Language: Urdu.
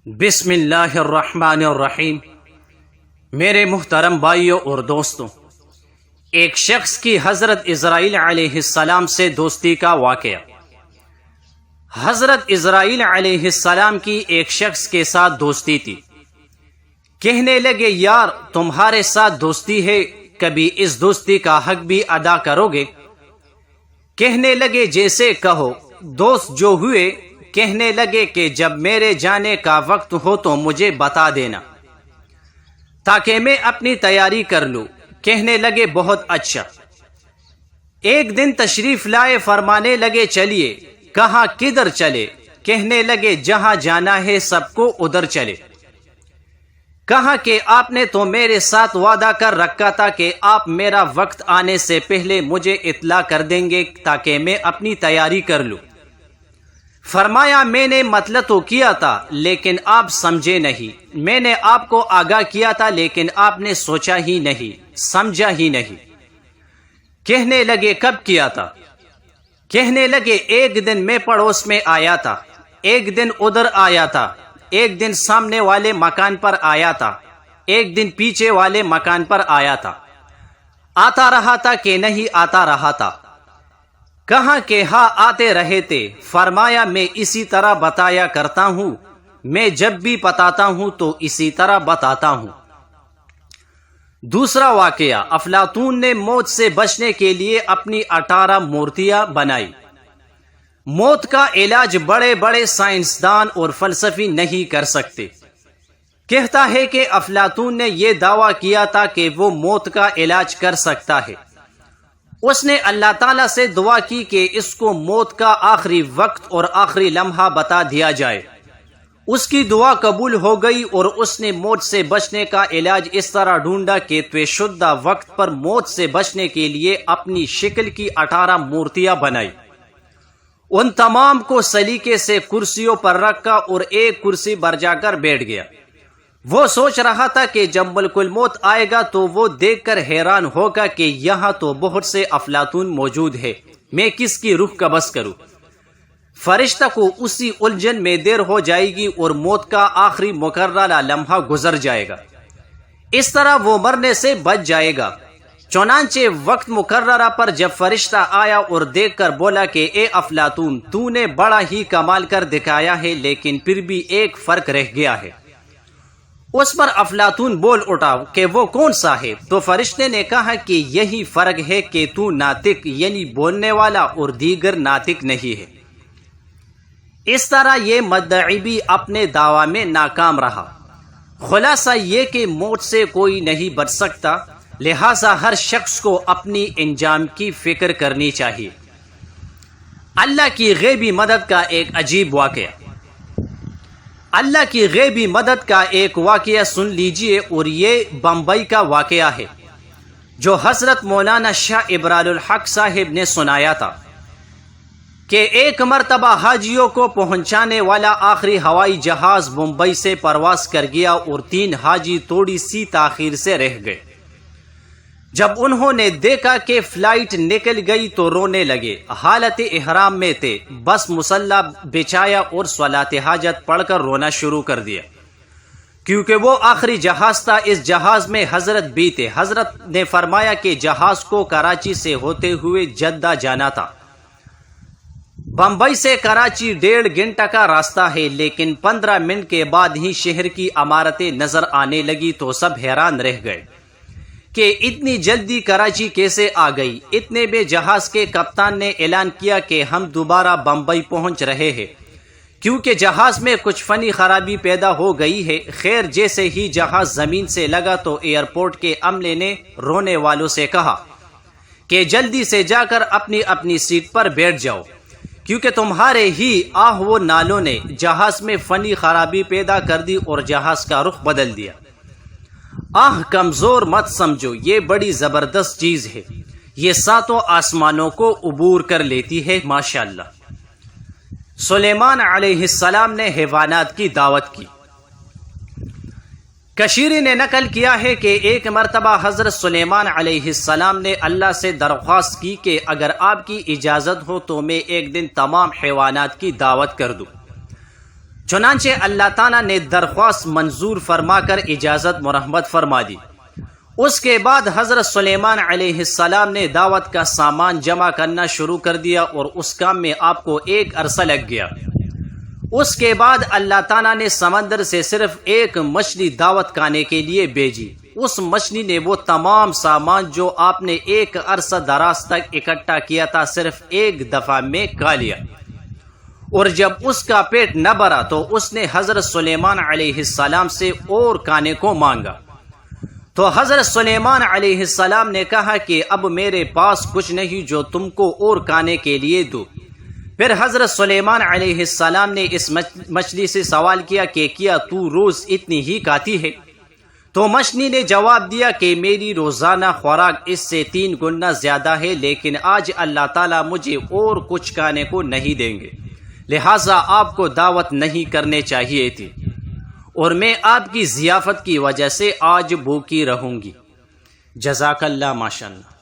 بسم اللہ الرحمن الرحیم۔ میرے محترم بھائیوں اور دوستوں، ایک شخص کی حضرت اسرائیل علیہ السلام سے دوستی کا واقعہ۔ حضرت اسرائیل علیہ السلام کی ایک شخص کے ساتھ دوستی تھی۔ کہنے لگے، یار تمہارے ساتھ دوستی ہے، کبھی اس دوستی کا حق بھی ادا کرو گے؟ کہنے لگے، جیسے کہو۔ دوست جو ہوئے کہنے لگے کہ جب میرے جانے کا وقت ہو تو مجھے بتا دینا تاکہ میں اپنی تیاری کر لوں۔ کہنے لگے، بہت اچھا۔ ایک دن تشریف لائے، فرمانے لگے، چلیے۔ کہاں کدھر چلے؟ کہنے لگے، جہاں جانا ہے سب کو ادھر چلے۔ کہا کہ آپ نے تو میرے ساتھ وعدہ کر رکھا تھا کہ آپ میرا وقت آنے سے پہلے مجھے اطلاع کر دیں گے تاکہ میں اپنی تیاری کر لوں۔ فرمایا، میں نے مطلب تو کیا تھا لیکن آپ سمجھے نہیں۔ میں نے آپ کو آگاہ کیا تھا لیکن آپ نے سوچا ہی نہیں، سمجھا ہی نہیں۔ کہنے لگے، کب کیا تھا؟ کہنے لگے، ایک دن میں پڑوس میں آیا تھا، ایک دن ادھر آیا تھا، ایک دن سامنے والے مکان پر آیا تھا، ایک دن پیچھے والے مکان پر آیا تھا۔ آتا رہا تھا کہ نہیں آتا رہا تھا؟ کہا کہ ہاں آتے رہے تھے۔ فرمایا، میں اسی طرح بتایا کرتا ہوں، میں جب بھی بتاتا ہوں تو اسی طرح بتاتا ہوں۔ دوسرا واقعہ، افلاطون نے موت سے بچنے کے لیے اپنی 18 مورتیاں بنائی۔ موت کا علاج بڑے بڑے سائنسدان اور فلسفی نہیں کر سکتے۔ کہتا ہے کہ افلاطون نے یہ دعویٰ کیا تھا کہ وہ موت کا علاج کر سکتا ہے۔ اس نے اللہ تعالیٰ سے دعا کی کہ اس کو موت کا آخری وقت اور آخری لمحہ بتا دیا جائے۔ اس کی دعا قبول ہو گئی اور اس نے موت سے بچنے کا علاج اس طرح ڈھونڈا کہ طے شدہ وقت پر موت سے بچنے کے لیے اپنی شکل کی 18 مورتیاں بنائی۔ ان تمام کو سلیقے سے کرسیوں پر رکھا اور ایک کرسی پر جا کر بیٹھ گیا۔ وہ سوچ رہا تھا کہ جب ملک الموت آئے گا تو وہ دیکھ کر حیران ہوگا کہ یہاں تو بہت سے افلاطون موجود ہیں، میں کس کی روح قبض کروں؟ فرشتہ کو اسی الجھن میں دیر ہو جائے گی اور موت کا آخری مقررہ لمحہ گزر جائے گا۔ اس طرح وہ مرنے سے بچ جائے گا۔ چنانچہ وقت مقررہ پر جب فرشتہ آیا اور دیکھ کر بولا کہ اے افلاطون، تو نے بڑا ہی کمال کر دکھایا ہے، لیکن پھر بھی ایک فرق رہ گیا ہے۔ اس پر افلاطون بول اٹھا کہ وہ کون سا ہے؟ تو فرشتے نے کہا کہ یہی فرق ہے کہ تو ناطق یعنی بولنے والا اور دیگر ناطق نہیں ہے۔ اس طرح یہ مدعی بھی اپنے دعویٰ میں ناکام رہا۔ خلاصہ یہ کہ موت سے کوئی نہیں بچ سکتا، لہٰذا ہر شخص کو اپنی انجام کی فکر کرنی چاہیے۔ اللہ کی غیبی مدد کا ایک عجیب واقعہ۔ اللہ کی غیبی مدد کا ایک واقعہ سن لیجئے، اور یہ بمبئی کا واقعہ ہے جو حضرت مولانا شاہ ابرار الحق صاحب نے سنایا تھا کہ ایک مرتبہ حاجیوں کو پہنچانے والا آخری ہوائی جہاز بمبئی سے پرواز کر گیا اور 3 حاجی تھوڑی سی تاخیر سے رہ گئے۔ جب انہوں نے دیکھا کہ فلائٹ نکل گئی تو رونے لگے۔ حالت احرام میں تھے، بس مصلی بچھایا اور صلاۃ حاجت پڑھ کر رونا شروع کر دیا، کیونکہ وہ آخری جہاز تھا۔ اس جہاز میں حضرت بھی تھے۔ حضرت نے فرمایا کہ جہاز کو کراچی سے ہوتے ہوئے جدہ جانا تھا۔ بمبئی سے کراچی 1.5 گھنٹہ کا راستہ ہے، لیکن 15 منٹ کے بعد ہی شہر کی عمارتیں نظر آنے لگی تو سب حیران رہ گئے کہ اتنی جلدی کراچی کیسے آ گئی۔ اتنے میں جہاز کے کپتان نے اعلان کیا کہ ہم دوبارہ بمبئی پہنچ رہے ہیں، کیونکہ جہاز میں کچھ فنی خرابی پیدا ہو گئی ہے۔ خیر، جیسے ہی جہاز زمین سے لگا تو ایئرپورٹ کے عملے نے رونے والوں سے کہا کہ جلدی سے جا کر اپنی اپنی سیٹ پر بیٹھ جاؤ، کیونکہ تمہارے ہی آہ و نالوں نے جہاز میں فنی خرابی پیدا کر دی اور جہاز کا رخ بدل دیا۔ آہ کمزور مت سمجھو، یہ بڑی زبردست چیز ہے، یہ 7 آسمانوں کو عبور کر لیتی ہے۔ ماشاءاللہ۔ سلیمان علیہ السلام نے حیوانات کی دعوت کی۔ کشیری نے نقل کیا ہے کہ ایک مرتبہ حضرت سلیمان علیہ السلام نے اللہ سے درخواست کی کہ اگر آپ کی اجازت ہو تو میں ایک دن تمام حیوانات کی دعوت کر دوں۔ چنانچہ اللہ تعالیٰ نے درخواست منظور فرما کر اجازت مرحمت فرما دی۔ اس کے بعد حضرت سلیمان علیہ السلام نے دعوت کا سامان جمع کرنا شروع کر دیا اور اس کام میں آپ کو ایک عرصہ لگ گیا۔ اس کے بعد اللہ تعالیٰ نے سمندر سے صرف ایک مچھلی دعوت کھانے کے لیے بھیجی۔ اس مچھلی نے وہ تمام سامان جو آپ نے ایک عرصہ دراز تک اکٹھا کیا تھا صرف ایک دفعہ میں کھا لیا، اور جب اس کا پیٹ نہ بھرا تو اس نے حضرت سلیمان علیہ السلام سے اور کھانے کو مانگا۔ تو حضرت سلیمان علیہ السلام نے کہا کہ اب میرے پاس کچھ نہیں جو تم کو اور کھانے کے لیے دو۔ پھر حضرت سلیمان علیہ السلام نے اس مچھلی سے سوال کیا کہ کیا تو روز اتنی ہی کھاتی ہے؟ تو مچھلی نے جواب دیا کہ میری روزانہ خوراک اس سے 3 گنا زیادہ ہے، لیکن آج اللہ تعالیٰ مجھے اور کچھ کھانے کو نہیں دیں گے، لہٰذا آپ کو دعوت نہیں کرنے چاہیے تھی، اور میں آپ کی ضیافت کی وجہ سے آج بھوکی رہوں گی۔ جزاک اللہ، ماشاء اللہ۔